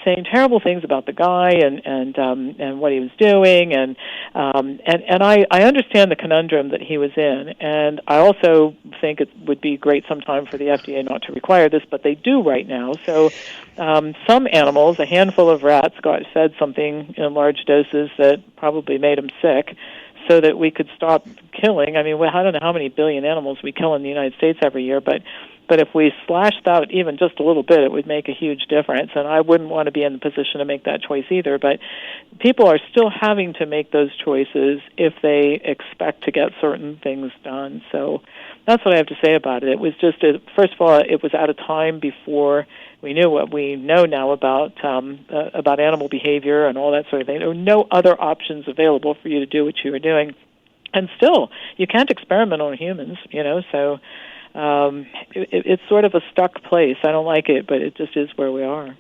saying terrible things about the guy and what he was doing, and I understand the conundrum that he was in, and I also think it would be great sometime for the FDA not to require this, but they do right now. So some animals, a handful of rats, got fed something in large doses that probably made them sick, so that we could stop killing. I mean, I don't know how many billion animals we kill in the United States every year, but if we slashed out even just a little bit, it would make a huge difference. And I wouldn't want to be in the position to make that choice either. But people are still having to make those choices if they expect to get certain things done. So that's what I have to say about it. It was just, first of all, it was at a time before we knew what we know now about animal behavior and all that sort of thing. There were no other options available for you to do what you were doing. And still, you can't experiment on humans, so it's sort of a stuck place. I don't like it, but it just is where we are,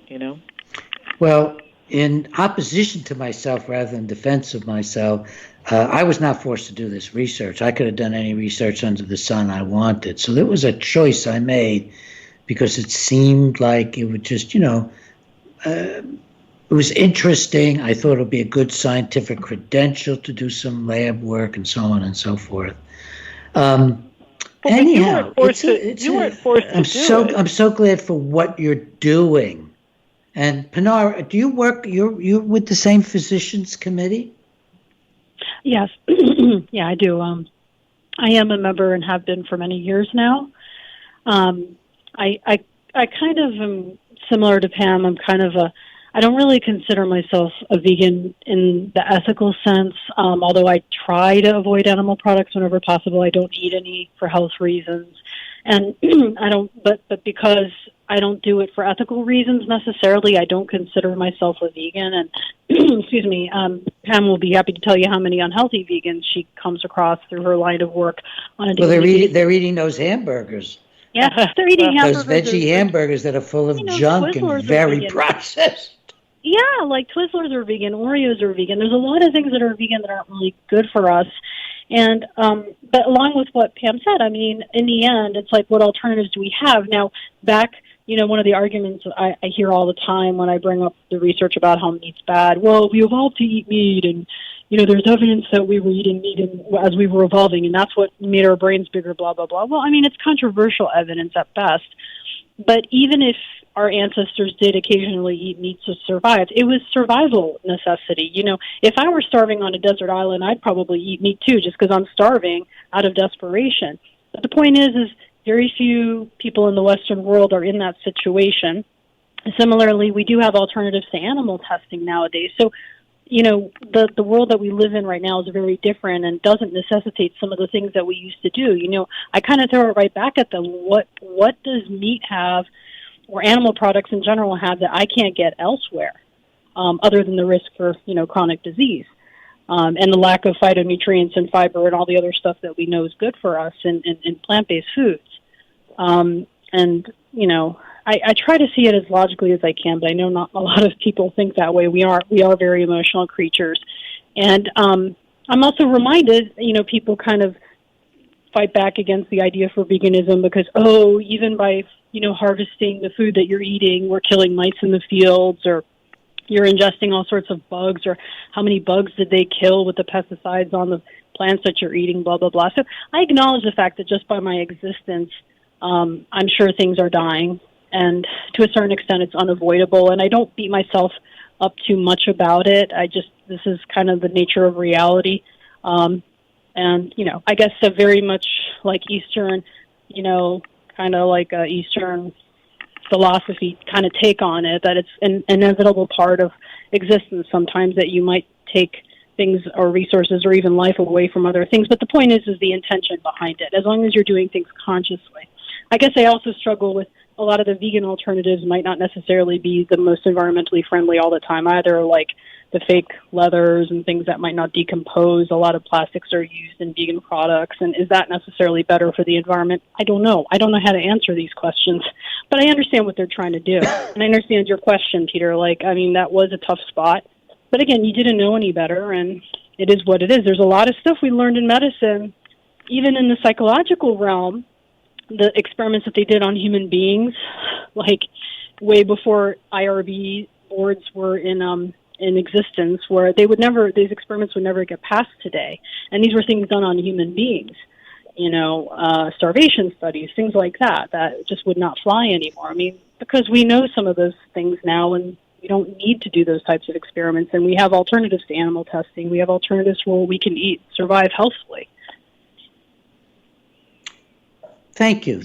Well, in opposition to myself rather than defense of myself, I was not forced to do this research. I could have done any research under the sun I wanted. So it was a choice I made because it seemed like it would just, it was interesting. I thought it would be a good scientific credential to do some lab work and so on and so forth. Anyhow, you weren't forced to do it. I'm so glad for what you're doing. And Pinar, do you work? You're with the same physicians committee? Yes, yeah, I do. I am a member and have been for many years now. I kind of am similar to Pam. I don't really consider myself a vegan in the ethical sense, although I try to avoid animal products whenever possible. I don't eat any for health reasons. And but because I don't do it for ethical reasons necessarily, I don't consider myself a vegan. And excuse me, Pam will be happy to tell you how many unhealthy vegans she comes across through her line of work on a daily basis. They're eating those hamburgers. Yeah, they're eating hamburgers. Those veggie hamburgers that are full of junk and very processed. Yeah, like Twizzlers are vegan, Oreos are vegan. There's a lot of things that are vegan that aren't really good for us. And but along with what Pam said, I mean, in the end, it's like, what alternatives do we have? Now, back, one of the arguments I hear all the time when I bring up the research about how meat's bad. Well, we evolved to eat meat, and there's evidence that we were eating meat as we were evolving, and that's what made our brains bigger. Blah blah blah. Well, I mean, it's controversial evidence at best. But even if our ancestors did occasionally eat meat to survive, it was survival necessity. If I were starving on a desert island, I'd probably eat meat too, just because I'm starving out of desperation. But the point is very few people in the Western world are in that situation. Similarly, we do have alternatives to animal testing nowadays. So, the world that we live in right now is very different and doesn't necessitate some of the things that we used to do. I kind of throw it right back at them. What does meat have, or animal products in general have, that I can't get elsewhere, other than the risk for, chronic disease, and the lack of phytonutrients and fiber and all the other stuff that we know is good for us in plant-based foods. I try to see it as logically as I can, but I know not a lot of people think that way. We are very emotional creatures. And I'm also reminded, people kind of fight back against the idea for veganism because, even by, harvesting the food that you're eating, we're killing mice in the fields, or you're ingesting all sorts of bugs, or how many bugs did they kill with the pesticides on the plants that you're eating, blah, blah, blah. So I acknowledge the fact that just by my existence, I'm sure things are dying. And to a certain extent, it's unavoidable. And I don't beat myself up too much about it. This is kind of the nature of reality. And, I guess a very much like Eastern, kind of like a Eastern philosophy kind of take on it, that it's an inevitable part of existence sometimes, that you might take things or resources or even life away from other things. But the point is the intention behind it, as long as you're doing things consciously. I guess I also struggle with a lot of the vegan alternatives might not necessarily be the most environmentally friendly all the time either, like the fake leathers and things that might not decompose. A lot of plastics are used in vegan products, and is that necessarily better for the environment? I don't know. I don't know how to answer these questions, but I understand what they're trying to do. And I understand your question, Peter. That was a tough spot. But again, you didn't know any better, and it is what it is. There's a lot of stuff we learned in medicine, even in the psychological realm. The experiments that they did on human beings, like way before IRB boards were in existence, where these experiments would never get passed today. And these were things done on human beings, starvation studies, things like that just would not fly anymore. I mean, because we know some of those things now, and we don't need to do those types of experiments. And we have alternatives to animal testing. We have alternatives where we can survive healthfully. Thank you.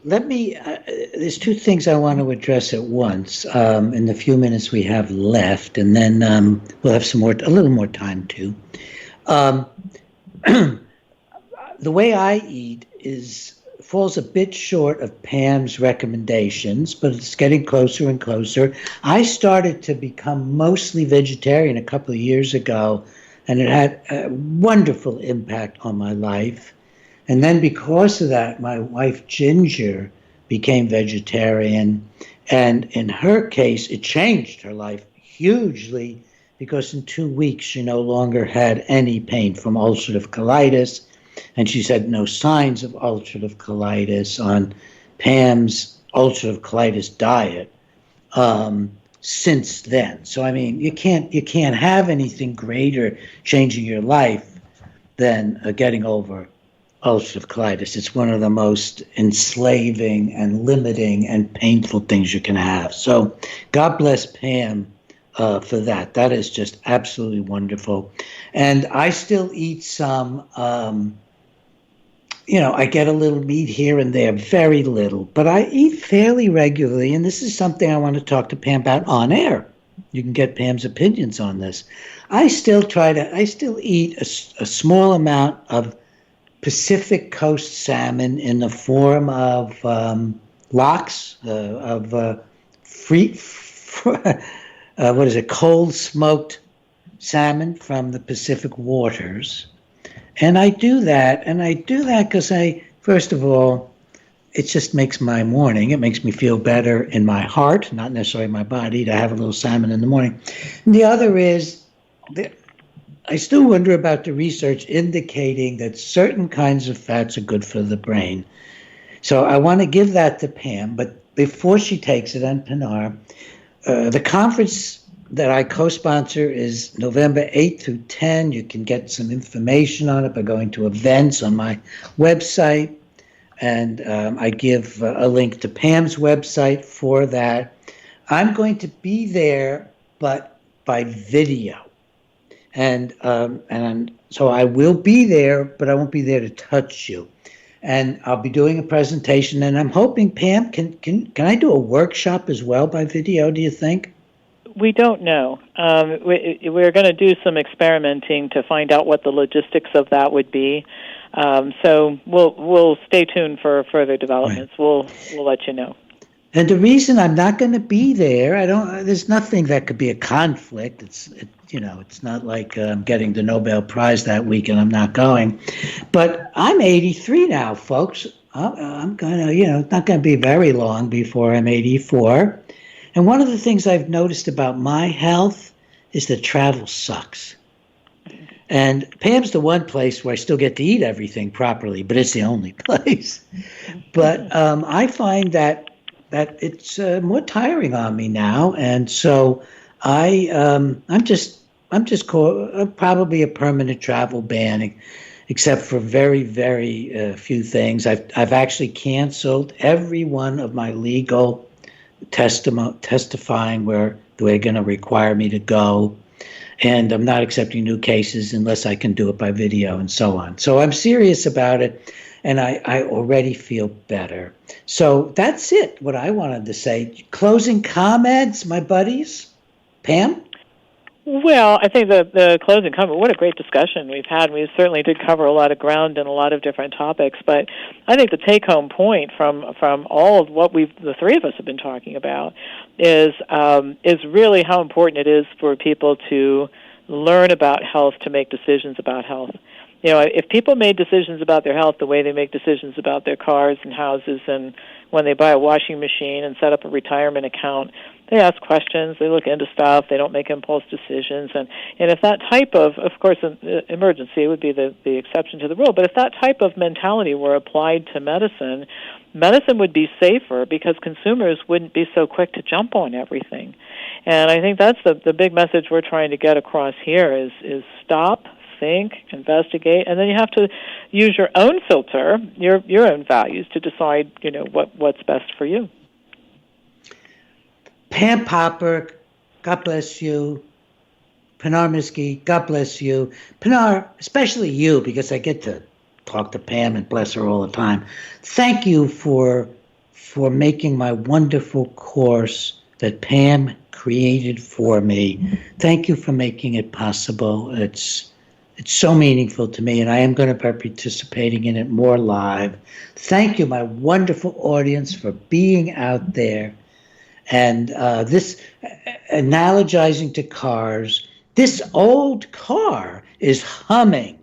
Let me, there's two things I want to address at once in the few minutes we have left, and then we'll have a little more time too. The way I eat falls a bit short of Pam's recommendations, but it's getting closer and closer. I started to become mostly vegetarian a couple of years ago, and it had a wonderful impact on my life. And then because of that, my wife, Ginger, became vegetarian. And in her case, it changed her life hugely because in 2 weeks, she no longer had any pain from ulcerative colitis. And she's had no signs of ulcerative colitis on Pam's ulcerative colitis diet since then. So, I mean, you can't have anything greater changing your life than getting over ulcerative colitis. It's one of the most enslaving and limiting and painful things you can have. So God bless Pam for that. That is just absolutely wonderful. And I still eat some, I get a little meat here and there, very little, but I eat fairly regularly. And this is something I want to talk to Pam about on air. You can get Pam's opinions on this. I still eat a small amount of Pacific Coast salmon in the form of lox, cold smoked salmon from the Pacific waters. And I do that because first of all, it just makes my morning. It makes me feel better in my heart, not necessarily my body, to have a little salmon in the morning. And the other is, I still wonder about the research indicating that certain kinds of fats are good for the brain. So I want to give that to Pam, but before she takes it, and Pinar, the conference that I co-sponsor is November 8th through 10. You can get some information on it by going to events on my website. And I give a link to Pam's website for that. I'm going to be there, but by video. And so I will be there, but I won't be there to touch you. And I'll be doing a presentation, and I'm hoping, Pam, can I do a workshop as well by video, do you think? We don't know. We're going to do some experimenting to find out what the logistics of that would be. So we'll stay tuned for further developments. Right. We'll let you know. And the reason I'm not going to be there, there's nothing that could be a conflict. It's not like I'm getting the Nobel Prize that week and I'm not going. But I'm 83 now, folks. I'm going to, it's not going to be very long before I'm 84. And one of the things I've noticed about my health is that travel sucks. And Pam's the one place where I still get to eat everything properly, but it's the only place. But I find that it's more tiring on me now, and so I'm probably a permanent travel ban, except for very, very few things. I've actually canceled every one of my legal testifying where they're going to require me to go. And I'm not accepting new cases unless I can do it by video and so on. So I'm serious about it, and I already feel better. So that's it, what I wanted to say. Closing comments, my buddies? Pam? Well, I think the closing comment, what a great discussion we've had. We certainly did cover a lot of ground and a lot of different topics, but I think the take-home point from all of what the three of us have been talking about is really how important it is for people to learn about health, to make decisions about health. If people made decisions about their health the way they make decisions about their cars and houses and when they buy a washing machine and set up a retirement account, they ask questions, they look into stuff, they don't make impulse decisions. And if that type of course, an emergency would be the exception to the rule, but if that type of mentality were applied to medicine would be safer because consumers wouldn't be so quick to jump on everything. And I think that's the big message we're trying to get across here is stop, think, investigate, and then you have to use your own filter, your own values to decide, what's best for you. Pam Popper, God bless you. Pinar Miski, God bless you. Pinar, especially you, because I get to talk to Pam and bless her all the time. Thank you for making my wonderful course that Pam created for me. Thank you for making it possible. It's so meaningful to me, and I am going to be participating in it more live. Thank you, my wonderful audience, for being out there. And this, analogizing to cars, this old car is humming,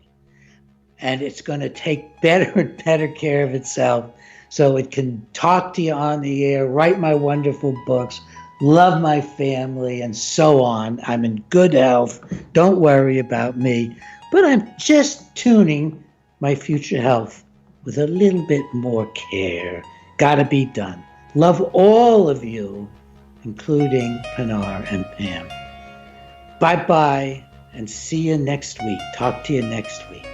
and it's going to take better and better care of itself so it can talk to you on the air, write my wonderful books, love my family, and so on. I'm in good health. Don't worry about me. But I'm just tuning my future health with a little bit more care. Gotta be done. Love all of you, including Pinar and Pam. Bye-bye, and see you next week. Talk to you next week.